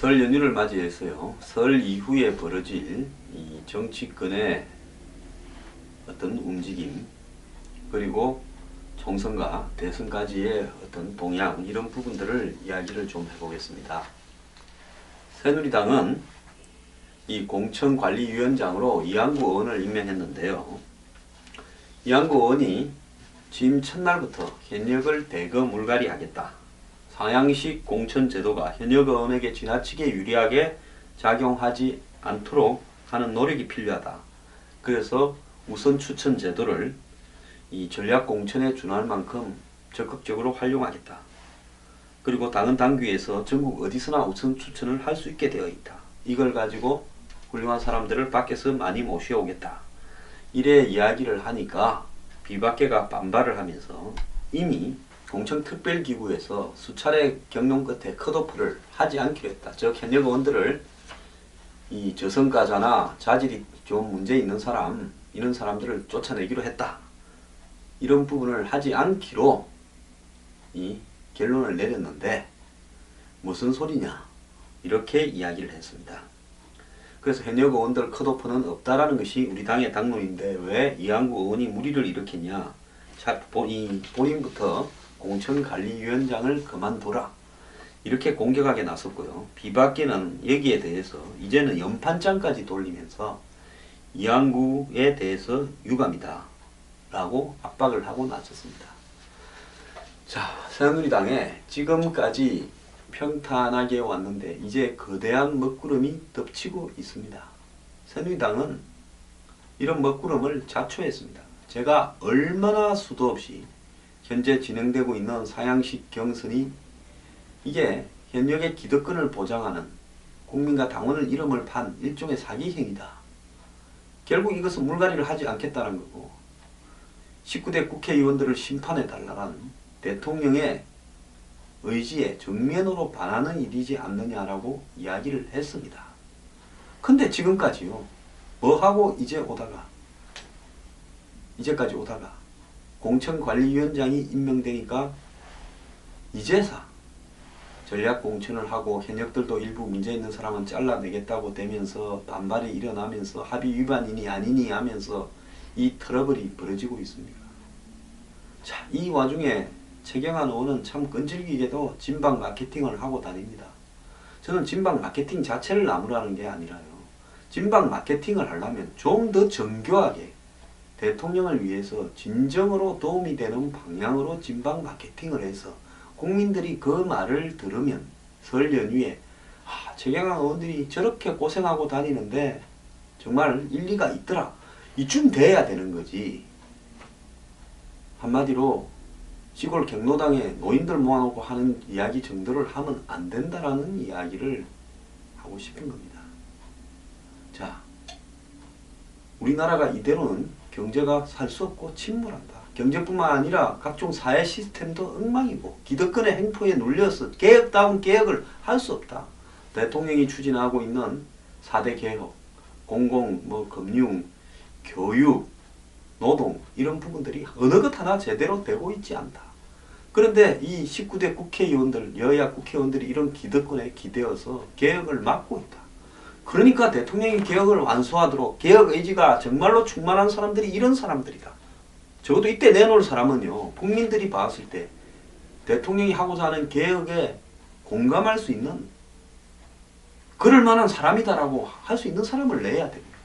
설 연휴를 맞이해서요. 설 이후에 벌어질 이 정치권의 어떤 움직임, 그리고 총선과 대선까지의 어떤 동향, 이런 부분들을 이야기를 좀 해보겠습니다. 새누리당은 이 공천관리위원장으로 이한구 의원을 임명했는데요. 이한구 의원이 취임 첫날부터 현역을 대거 물갈이하겠다. 상향식 공천제도가 현역 의원에게 지나치게 유리하게 작용하지 않도록 하는 노력이 필요하다. 그래서 우선 추천 제도를 이 전략 공천에 준할 만큼 적극적으로 활용하겠다. 그리고 당은 당규에서 전국 어디서나 우선 추천을 할 수 있게 되어 있다. 이걸 가지고 훌륭한 사람들을 밖에서 많이 모셔오겠다. 이래 이야기를 하니까 비박계가 반발을 하면서 이미 공천특별기구에서 수차례 경론 끝에 컷오프를 하지 않기로 했다. 즉 현역 의원들을 이 저성과자나 자질이 좀 문제 있는 사람, 이런 사람들을 쫓아내기로 했다. 이런 부분을 하지 않기로 이 결론을 내렸는데 무슨 소리냐, 이렇게 이야기를 했습니다. 그래서 현역 의원들 컷오프는 없다라는 것이 우리 당의 당론인데 왜 이한구 의원이 무리를 일으켰냐. 본인부터 공천관리위원장을 그만둬라, 이렇게 공격하게 나섰고요. 비박계는 여기에 대해서 이제는 연판장까지 돌리면서 이한구에 대해서 유감이다 라고 압박을 하고 나섰습니다. 자, 새누리당에 지금까지 평탄하게 왔는데 이제 거대한 먹구름이 덮치고 있습니다. 새누리당은 이런 먹구름을 자초했습니다. 제가 얼마나 수도 없이 현재 진행되고 있는 상향식 경선이 이게 현역의 기득권을 보장하는 국민과 당원을 이름을 판 일종의 사기행위다. 결국 이것은 물갈이를 하지 않겠다는 거고 19대 국회의원들을 심판해달라는 대통령의 의지에 정면으로 반하는 일이지 않느냐라고 이야기를 했습니다. 근데 지금까지요, 뭐하고 이제까지 오다가 공천관리위원장이 임명되니까 이제서 전략공천을 하고 현역들도 일부 문제 있는 사람은 잘라내겠다고 되면서 반발이 일어나면서 합의 위반이니 아니니 하면서 이 트러블이 벌어지고 있습니다. 자, 이 와중에 최경환 의원은 참 끈질기게도 진박 마케팅을 하고 다닙니다. 저는 진박 마케팅 자체를 나무라는 게 아니라요, 진박 마케팅을 하려면 좀 더 정교하게 대통령을 위해서 진정으로 도움이 되는 방향으로 진박 마케팅을 해서 국민들이 그 말을 들으면 설 연휴에 최경환 의원들이 저렇게 고생하고 다니는데 정말 일리가 있더라, 이쯤 돼야 되는 거지. 한마디로 시골 경로당에 노인들 모아놓고 하는 이야기 정도를 하면 안 된다라는 이야기를 하고 싶은 겁니다. 자, 우리나라가 이대로는 경제가 살 수 없고 침몰한다. 경제뿐만 아니라 각종 사회 시스템도 엉망이고 기득권의 행포에 눌려서 개혁다운 개혁을 할 수 없다. 대통령이 추진하고 있는 4대 개혁, 금융, 교육, 노동, 이런 부분들이 어느 것 하나 제대로 되고 있지 않다. 그런데 이 19대 국회의원들, 여야 국회의원들이 이런 기득권에 기대어서 개혁을 막고 있다. 그러니까 대통령이 개혁을 완수하도록 개혁 의지가 정말로 충만한 사람들이 이런 사람들이다. 적어도 이때 내놓을 사람은요, 국민들이 봤을 때 대통령이 하고자 하는 개혁에 공감할 수 있는 그럴 만한 사람이다라고 할 수 있는 사람을 내야 됩니다.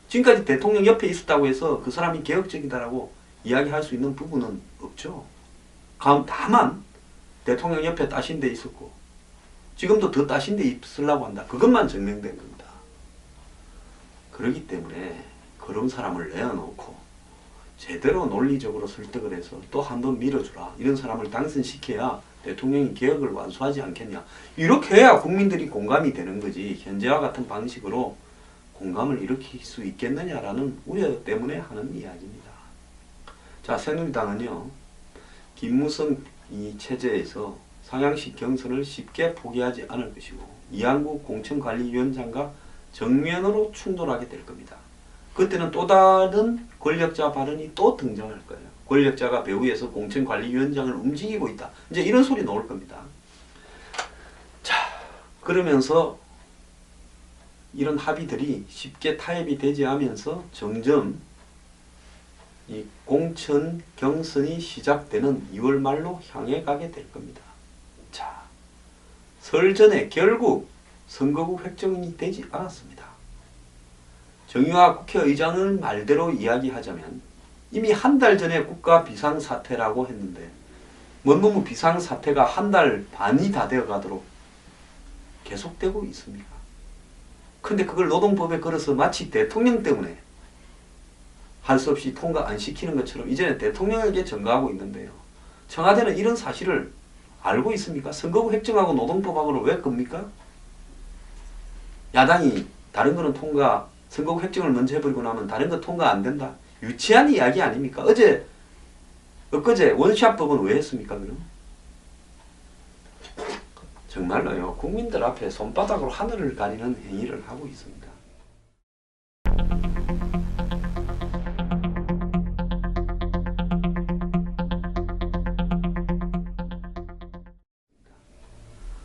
지금까지 대통령 옆에 있었다고 해서 그 사람이 개혁적이다라고 이야기할 수 있는 부분은 없죠. 다만 대통령 옆에 따신 데 있었고 지금도 더 따신 데 있으려고 한다. 그것만 증명된 겁니다. 그렇기 때문에 그런 사람을 내어놓고 제대로 논리적으로 설득을 해서 또 한 번 밀어주라. 이런 사람을 당선시켜야 대통령이 개혁을 완수하지 않겠냐. 이렇게 해야 국민들이 공감이 되는 거지. 현재와 같은 방식으로 공감을 일으킬 수 있겠느냐라는 우려 때문에 하는 이야기입니다. 자, 새누리당은요, 김무성 이 체제에서 상향식 경선을 쉽게 포기하지 않을 것이고 이한구 공천관리위원장과 정면으로 충돌하게 될 겁니다. 그때는 또 다른 권력자 발언이 또 등장할 거예요. 권력자가 배후에서 공천관리위원장을 움직이고 있다. 이제 이런 소리 나올 겁니다. 자, 그러면서 이런 합의들이 쉽게 타협이 되지 않으면서 점점 이 공천 경선이 시작되는 2월 말로 향해 가게 될 겁니다. 자, 설 전에 결국 선거구 획정이 되지 않았습니다. 정의화 국회의장을 말대로 이야기하자면 이미 한 달 전에 국가 비상사태라고 했는데 뭔 비상사태가 한 달 반이 다 되어 가도록 계속되고 있습니다. 근데 그걸 노동법에 걸어서 마치 대통령 때문에 할 수 없이 통과 안 시키는 것처럼 이제는 대통령에게 전가하고 있는데요. 청와대는 이런 사실을 알고 있습니까? 선거구 획정하고 노동법하고는 왜 겁니까? 야당이 다른 거는 통과, 선거구 획정을 먼저 해버리고 나면 다른 거 통과 안 된다. 유치한 이야기 아닙니까? 엊그제 원샷법은 왜 했습니까? 그럼? 정말로요. 국민들 앞에 손바닥으로 하늘을 가리는 행위를 하고 있습니다.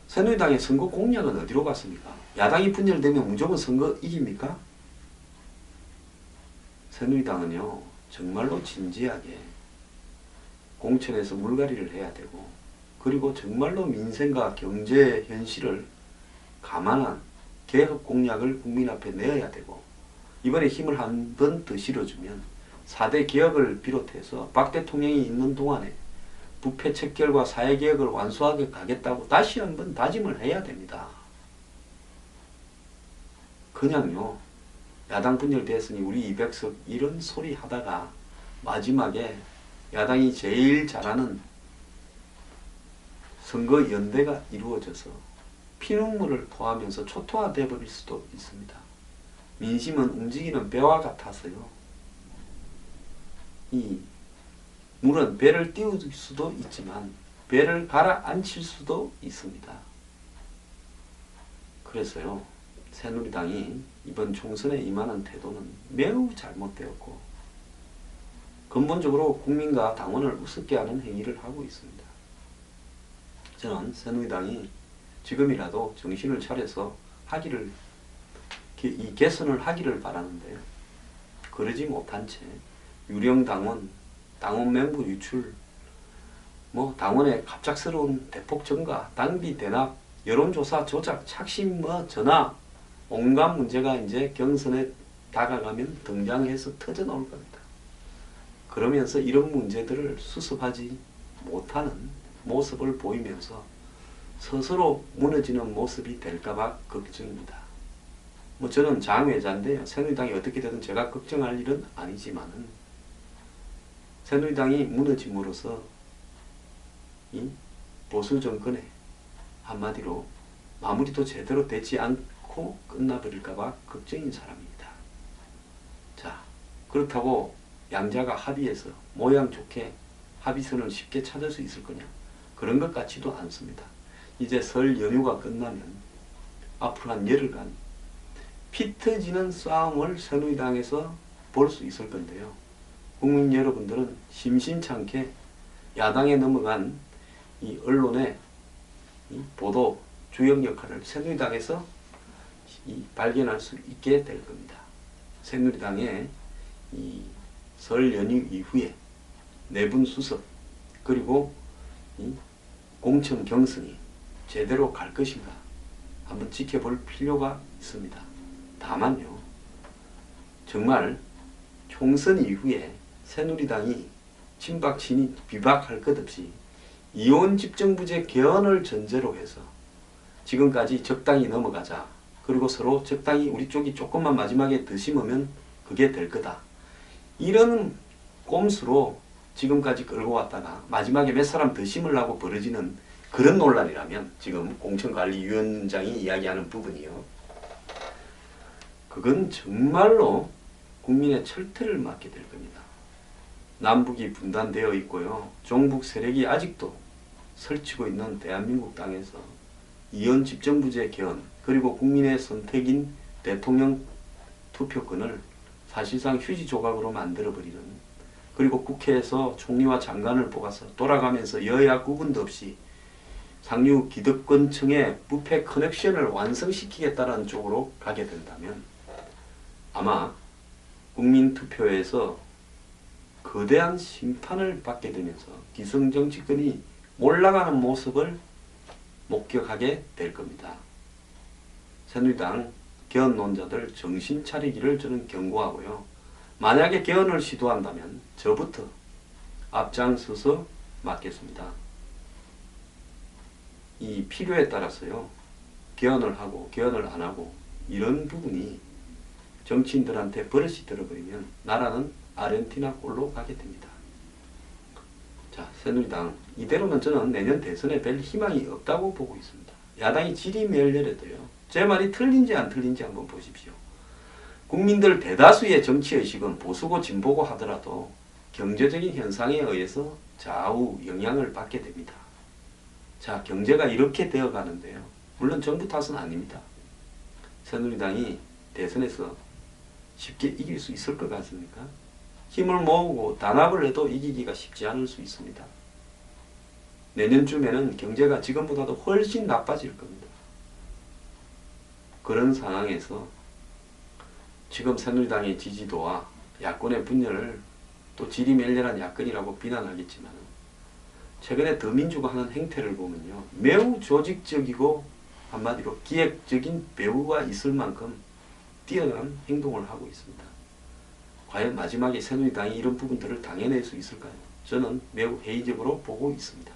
새누리당의 선거 공약은 어디로 갔습니까? 야당이 분열되면 무조건 선거 이깁니까? 새누리당은요, 정말로 진지하게 공천에서 물갈이를 해야 되고, 그리고 정말로 민생과 경제 현실을 감안한 개혁 공약을 국민 앞에 내어야 되고, 이번에 힘을 한 번 더 실어주면 4대 개혁을 비롯해서 박 대통령이 있는 동안에 부패 척결과 사회개혁을 완수하게 가겠다고 다시 한번 다짐을 해야 됩니다. 그냥요, 야당 분열됐으니 우리 200석 이런 소리 하다가 마지막에 야당이 제일 잘하는 선거연대가 이루어져서 피눈물을 토하면서 초토화돼 버릴 수도 있습니다. 민심은 움직이는 배와 같아서요. 이 물은 배를 띄울 수도 있지만 배를 가라앉힐 수도 있습니다. 그래서요, 새누리당이 이번 총선에 임하는 태도는 매우 잘못되었고 근본적으로 국민과 당원을 우습게 하는 행위를 하고 있습니다. 저는 새누리당이 지금이라도 정신을 차려서 이 개선을 하기를 바라는데요. 그러지 못한 채 유령 당원, 당원 명부 유출, 당원의 갑작스러운 대폭 증가, 당비 대납, 여론조사 조작, 착심 전화, 온갖 문제가 이제 경선에 다가가면 등장해서 터져 나올 겁니다. 그러면서 이런 문제들을 수습하지 못하는 모습을 보이면서 스스로 무너지는 모습이 될까봐 걱정입니다. 저는 장외자인데요. 새누리당이 어떻게 되든 제가 걱정할 일은 아니지만은 새누리당이 무너짐으로써 이 보수 정권의 한마디로 마무리도 제대로 되지 않고 끝나버릴까봐 걱정인 사람입니다. 자, 그렇다고 양자가 합의해서 모양 좋게 합의선을 쉽게 찾을 수 있을 거냐? 그런 것 같지도 않습니다. 이제 설 연휴가 끝나면 앞으로 한 열흘간 피 터지는 싸움을 새누리당에서 볼 수 있을 건데요. 국민 여러분들은 심심찮게 야당에 넘어간 이 언론의 이 보도 주역 역할을 새누리당에서 발견할 수 있게 될 겁니다. 새누리당의 이 설 연휴 이후에 내분 수습 그리고 이 공천 경선이 제대로 갈 것인가 한번 지켜볼 필요가 있습니다. 다만요, 정말 총선 이후에 새누리당이 친박 친이 비박할 것 없이 이원 집정부제 개헌을 전제로 해서 지금까지 적당히 넘어가자. 그리고 서로 적당히 우리 쪽이 조금만 마지막에 더 심으면 그게 될 거다. 이런 꼼수로 지금까지 끌고 왔다가 마지막에 몇 사람 더 심으려고 벌어지는 그런 논란이라면 지금 공천관리위원장이 이야기하는 부분이요. 그건 정말로 국민의 철퇴를 맞게 될 겁니다. 남북이 분단되어 있고요. 종북 세력이 아직도 설치고 있는 대한민국 땅에서 이원 집정부제 개헌 그리고 국민의 선택인 대통령 투표권을 사실상 휴지 조각으로 만들어버리는 그리고 국회에서 총리와 장관을 뽑아서 돌아가면서 여야 구분도 없이 상류 기득권층의 부패 커넥션을 완성시키겠다는 쪽으로 가게 된다면 아마 국민투표에서 거대한 심판을 받게 되면서 기성정치권이 올라가는 모습을 목격하게 될 겁니다. 새누리당 개헌론자들 정신 차리기를 저는 경고하고요. 만약에 개헌을 시도한다면 저부터 앞장서서 맡겠습니다. 이 필요에 따라서요. 개헌을 하고 개헌을 안 하고 이런 부분이 정치인들한테 버릇이 들어버리면 나라는 아르헨티나꼴로 가게 됩니다. 자, 새누리당 이대로는 저는 내년 대선에 별 희망이 없다고 보고 있습니다. 야당이 지리멸렬해도요. 제 말이 틀린지 안 틀린지 한번 보십시오. 국민들 대다수의 정치의식은 보수고 진보고 하더라도 경제적인 현상에 의해서 좌우 영향을 받게 됩니다. 자, 경제가 이렇게 되어 가는데요. 물론 정부 탓은 아닙니다. 새누리당이 대선에서 쉽게 이길 수 있을 것 같습니까? 힘을 모으고 단합을 해도 이기기가 쉽지 않을 수 있습니다. 내년쯤에는 경제가 지금보다도 훨씬 나빠질 겁니다. 그런 상황에서 지금 새누리당의 지지도와 야권의 분열을 또 지리멸렬한 야권이라고 비난하겠지만 최근에 더민주가 하는 행태를 보면요. 매우 조직적이고 한마디로 기획적인 배후가 있을 만큼 뛰어난 행동을 하고 있습니다. 과연 마지막에 새누리당이 이런 부분들을 당해낼 수 있을까요? 저는 매우 회의적으로 보고 있습니다.